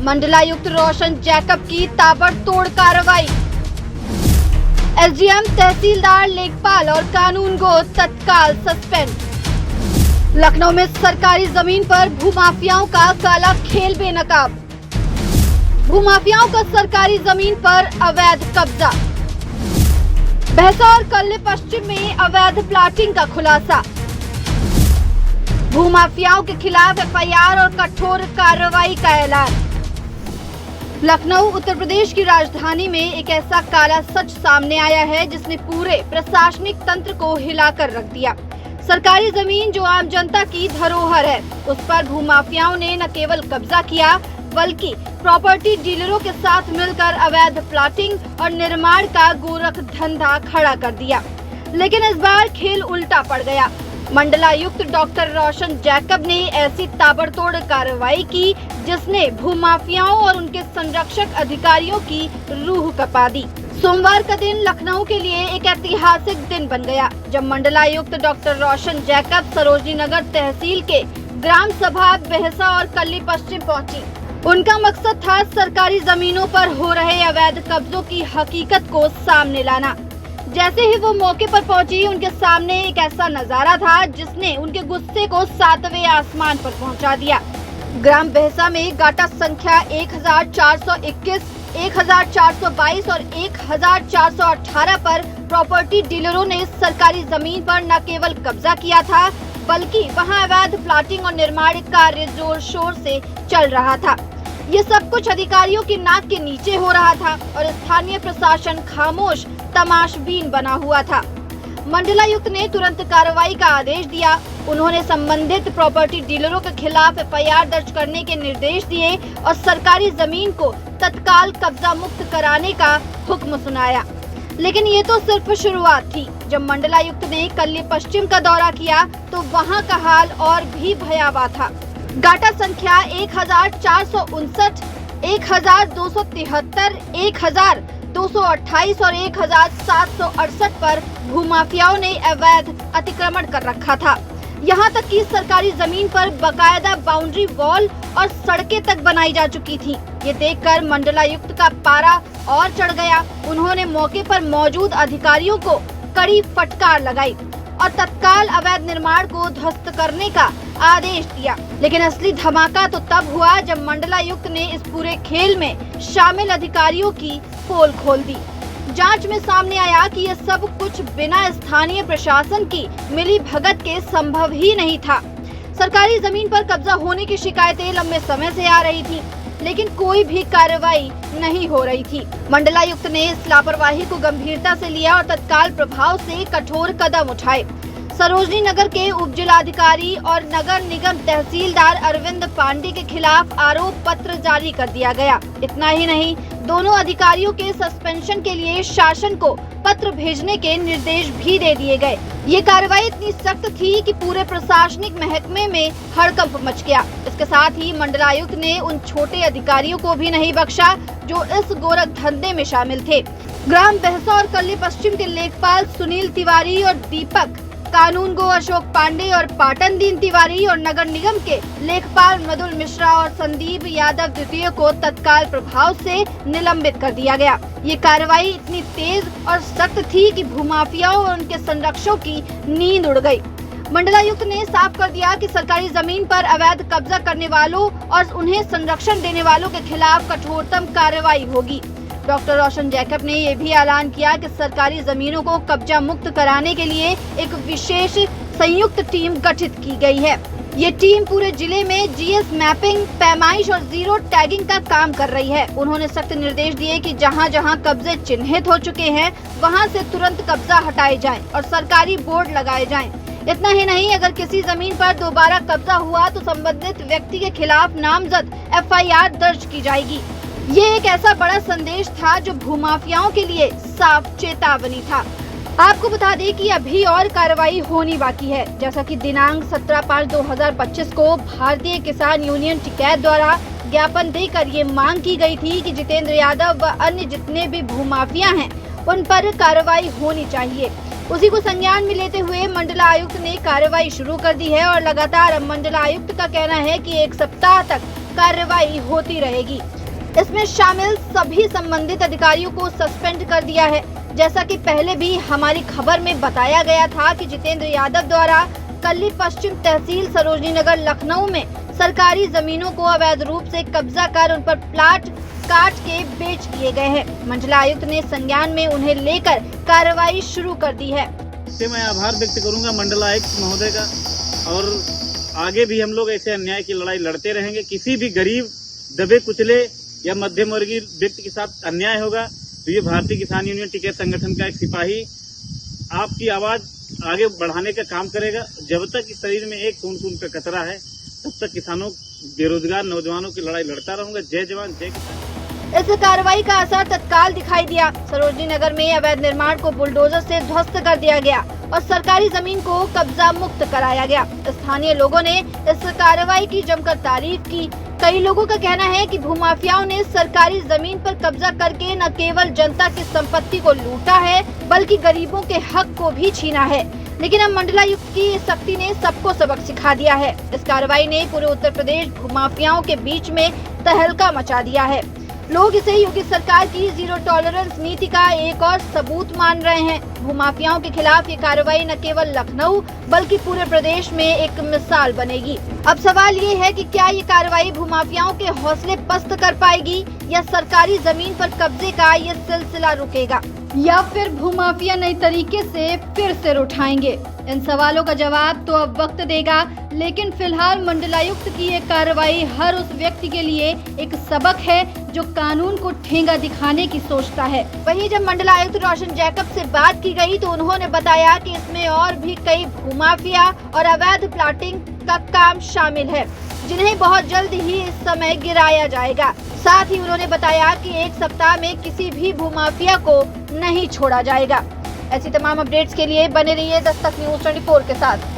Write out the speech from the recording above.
मंडलायुक्त रोशन जैकब की ताबड़तोड़ कार्रवाई। एसडीएम, तहसीलदार, लेखपाल और कानूनगो तत्काल सस्पेंड। लखनऊ में सरकारी जमीन पर भूमाफियाओं का काला खेल बेनकाब। भूमाफियाओं का सरकारी जमीन पर अवैध कब्जा। भैंसा और कल्ले पश्चिम में अवैध प्लाटिंग का खुलासा। भूमाफियाओं के खिलाफ एफआईआर और कठोर कार्रवाई का ऐलान। लखनऊ उत्तर प्रदेश की राजधानी में एक ऐसा काला सच सामने आया है जिसने पूरे प्रशासनिक तंत्र को हिलाकर रख दिया। सरकारी जमीन जो आम जनता की धरोहर है, उस पर भूमाफियाओं ने न केवल कब्जा किया बल्कि प्रॉपर्टी डीलरों के साथ मिलकर अवैध प्लाटिंग और निर्माण का गोरख धंधा खड़ा कर दिया। लेकिन इस बार खेल उल्टा पड़ गया। मंडलायुक्त डॉक्टर रोशन जैकब ने ऐसी ताबड़तोड़ कार्रवाई की जिसने भूमाफियाओं और उनके संरक्षक अधिकारियों की रूह कपा दी। सोमवार का दिन लखनऊ के लिए एक ऐतिहासिक दिन बन गया जब मंडलायुक्त डॉक्टर रोशन जैकब सरोजनी नगर तहसील के ग्राम सभा भैंसा और कल्ली पश्चिम पहुंची। उनका मकसद था सरकारी जमीनों पर हो रहे अवैध कब्जों की हकीकत को सामने लाना। जैसे ही वो मौके पर पहुंची, उनके सामने एक ऐसा नजारा था जिसने उनके गुस्से को 7वें आसमान पर पहुंचा दिया। ग्राम भैंसा में गाटा संख्या 1421, 1422 और 1418 पर प्रॉपर्टी डीलरों ने सरकारी जमीन पर न केवल कब्जा किया था बल्कि वहां अवैध प्लाटिंग और निर्माण कार्य जोर शोर से चल रहा था। ये सब कुछ अधिकारियों की नाक के नीचे हो रहा था और स्थानीय प्रशासन खामोश तमाशबीन बना हुआ था। मंडलायुक्त ने तुरंत कार्रवाई का आदेश दिया। उन्होंने संबंधित प्रॉपर्टी डीलरों के खिलाफ एफआईआर दर्ज करने के निर्देश दिए और सरकारी जमीन को तत्काल कब्जा मुक्त कराने का हुक्म सुनाया। लेकिन ये तो सिर्फ शुरुआत थी। जब मंडलायुक्त ने कल्ली पश्चिम का दौरा किया तो वहाँ का हाल और भी भयावह था। गाटा संख्या 1459, 1273, 1228 और 1768 पर भूमाफियाओं ने अवैध अतिक्रमण कर रखा था। यहाँ तक कि सरकारी जमीन पर बकायदा बाउंड्री वॉल और सड़कें तक बनाई जा चुकी थी। ये देखकर मंडलायुक्त का पारा और चढ़ गया। उन्होंने मौके पर मौजूद अधिकारियों को कड़ी फटकार लगाई और तत्काल अवैध निर्माण को ध्वस्त करने का आदेश दिया। लेकिन असली धमाका तो तब हुआ जब मंडलायुक्त ने इस पूरे खेल में शामिल अधिकारियों की पोल खोल दी। जांच में सामने आया कि यह सब कुछ बिना स्थानीय प्रशासन की मिली भगत के संभव ही नहीं था। सरकारी जमीन पर कब्जा होने की शिकायतें लंबे समय से आ रही थी, लेकिन कोई भी कार्रवाई नहीं हो रही थी। मंडलायुक्त ने इस लापरवाही को गंभीरता से लिया और तत्काल प्रभाव से कठोर कदम उठाए। सरोजनी नगर के उप जिलाधिकारी और नगर निगम तहसीलदार अरविंद पांडे के खिलाफ आरोप पत्र जारी कर दिया गया। इतना ही नहीं, दोनों अधिकारियों के सस्पेंशन के लिए शासन को पत्र भेजने के निर्देश भी दे दिए गए। ये कार्रवाई इतनी सख्त थी कि पूरे प्रशासनिक महकमे में हड़कंप मच गया। इसके साथ ही मंडलायुक्त ने उन छोटे अधिकारियों को भी नहीं बख्शा जो इस गोरख धंधे में शामिल थे। ग्राम भैंसा और कल्ली पश्चिम के लेखपाल सुनील तिवारी और दीपक, कानूनगो अशोक पांडे और पाटन दीन तिवारी और नगर निगम के लेखपाल मृदुल मिश्रा और संदीप यादव द्वितीय को तत्काल प्रभाव से निलंबित कर दिया गया। ये कार्रवाई इतनी तेज और सख्त थी कि भूमाफियाओं और उनके संरक्षकों की नींद उड़ गई। मंडलायुक्त ने साफ कर दिया कि सरकारी जमीन पर अवैध कब्जा करने वालों और उन्हें संरक्षण देने वालों के खिलाफ कठोरतम कार्रवाई होगी। डॉक्टर रोशन जैकब ने यह भी ऐलान किया कि सरकारी जमीनों को कब्जा मुक्त कराने के लिए एक विशेष संयुक्त टीम गठित की गई है। ये टीम पूरे जिले में जीएस मैपिंग, पैमाइश और जीरो टैगिंग का काम कर रही है। उन्होंने सख्त निर्देश दिए कि जहां जहां कब्जे चिन्हित हो चुके हैं वहां से तुरंत कब्जा हटाए जाएं और सरकारी बोर्ड लगाए जाएं। इतना ही नहीं, अगर किसी जमीन पर दोबारा कब्जा हुआ तो संबंधित व्यक्ति के खिलाफ नामजद एफआईआर दर्ज की जाएगी। ये एक ऐसा बड़ा संदेश था जो भूमाफियाओं के लिए साफ चेतावनी था। आपको बता दें कि अभी और कार्रवाई होनी बाकी है। जैसा कि दिनांक 17/5/2025 को भारतीय किसान यूनियन टिकैत द्वारा ज्ञापन देकर ये मांग की गई थी कि जितेंद्र यादव व अन्य जितने भी भूमाफिया हैं उन पर कार्रवाई होनी चाहिए। उसी को संज्ञान में लेते हुए मंडलायुक्त ने कार्रवाई शुरू कर दी है और लगातार मंडलायुक्त का कहना है कि एक सप्ताह तक कार्रवाई होती रहेगी। इसमें शामिल सभी संबंधित अधिकारियों को सस्पेंड कर दिया है। जैसा कि पहले भी हमारी खबर में बताया गया था कि जितेंद्र यादव द्वारा कल्ली पश्चिम तहसील सरोजनी नगर लखनऊ में सरकारी जमीनों को अवैध रूप से कब्जा कर उन पर प्लाट काट के बेच दिए गए हैं। मंडला आयुक्त ने संज्ञान में उन्हें लेकर कार्रवाई शुरू कर दी है। मैं आभार व्यक्त करूंगा मंडल आयुक्त महोदय का, और आगे भी हम लोग ऐसे अन्याय की लड़ाई लड़ते रहेंगे। किसी भी गरीब, दबे कुचले या मध्यम वर्गीय व्यक्ति के साथ अन्याय होगा तो ये भारतीय किसान यूनियन टिकैत संगठन का एक सिपाही आपकी आवाज आगे बढ़ाने का काम करेगा। जब तक इस शरीर में एक खून का कतरा है तब तक किसानों, बेरोजगार नौजवानों की लड़ाई लड़ता रहूंगा। जय जवान जय किसान। इस कार्रवाई का असर तत्काल दिखाई दिया। सरोजनी नगर में अवैध निर्माण को बुलडोजर से ध्वस्त कर दिया गया और सरकारी जमीन को कब्जा मुक्त कराया गया। स्थानीय लोगों ने इस कार्रवाई की जमकर तारीफ की। कई लोगों का कहना है कि भूमाफियाओं ने सरकारी जमीन पर कब्जा करके न केवल जनता की संपत्ति को लूटा है बल्कि गरीबों के हक को भी छीना है। लेकिन अब मंडलायुक्त की सख्ती ने सबको सबक सिखा दिया है। इस कार्रवाई ने पूरे उत्तर प्रदेश भूमाफियाओं के बीच में तहलका मचा दिया है। लोग इसे योगी सरकार की जीरो टॉलरेंस नीति का एक और सबूत मान रहे हैं। भूमाफियाओं के खिलाफ ये कार्रवाई न केवल लखनऊ बल्कि पूरे प्रदेश में एक मिसाल बनेगी। अब सवाल ये है कि क्या ये कार्रवाई भूमाफियाओं के हौसले पस्त कर पाएगी या सरकारी जमीन पर कब्जे का ये सिलसिला रुकेगा, या फिर भूमाफिया नई तरीके से फिर सिर उठाएंगे। इन सवालों का जवाब तो अब वक्त देगा, लेकिन फिलहाल मंडलायुक्त की ये कार्रवाई हर उस व्यक्ति के लिए एक सबक है जो कानून को ठेंगा दिखाने की सोचता है। वहीं जब मंडलायुक्त रोशन जैकब से बात की गई तो उन्होंने बताया कि इसमें और भी कई भूमाफिया और अवैध प्लाटिंग का काम शामिल है, जिन्हें बहुत जल्द ही इस समय गिराया जाएगा। साथ ही उन्होंने बताया कि एक सप्ताह में किसी भी भूमाफिया को नहीं छोड़ा जाएगा। ऐसी तमाम अपडेट्स के लिए बने रहिए दस्तक न्यूज़ 24 के साथ।